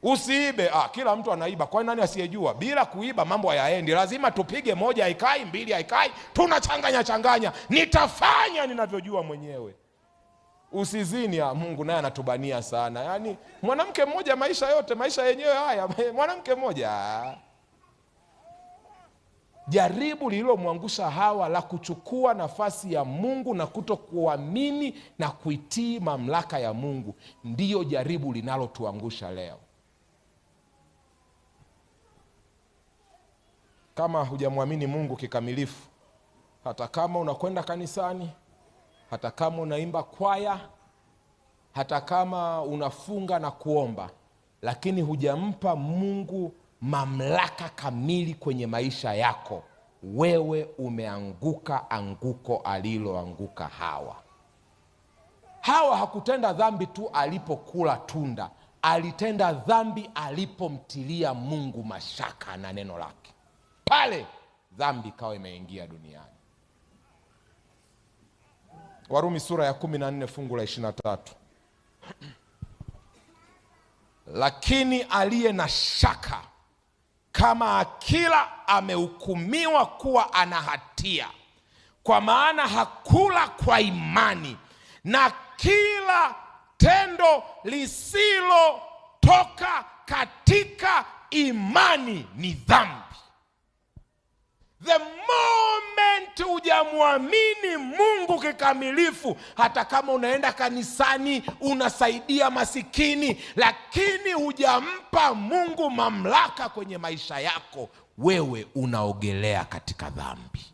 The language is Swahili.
Usiibe. Kila mtu anaiba, kwa nani asiyejua? Bila kuiba mambo hayaendi. Lazima tupige moja haikai, mbili haikai, tunachanganya. Nitafanya ninavyojua mwenyewe. Usizini. Mungu naye anatubania sana. Yaani mwanamke mmoja maisha yote, maisha yenyewe haya, mwanamke mmoja. Jaribu lililomwangusha Hawa la kuchukua nafasi ya Mungu na kutokuamini na kuitii mamlaka ya Mungu, ndiyo jaribu linalotuangusha leo. Kama hujamwamini Mungu kikamilifu, hata kama unakwenda kanisani, hata kama unaimba kwaya, hata kama unafunga na kuomba, lakini hujampa Mungu mamlaka kamili kwenye maisha yako, wewe umeanguka anguko aliloanguka Hawa. Hawa hakutenda dhambi tu alipokula tunda, alitenda dhambi alipomtilia Mungu mashaka na neno lake. Pale dhambi ikawa imeingia duniani. Warumi sura ya 14 fungu la 23. Lakini aliye na shaka kama akila amehukumiwa kuwa ana hatia, kwa maana hakula kwa imani, na kila tendo lisilotoka katika imani ni dhambi. The moment hujamwamini Mungu kikamilifu, hata kama unaenda kanisani, unasaidia masikini, lakini hujampa Mungu mamlaka kwenye maisha yako, wewe unaogelea katika dhambi.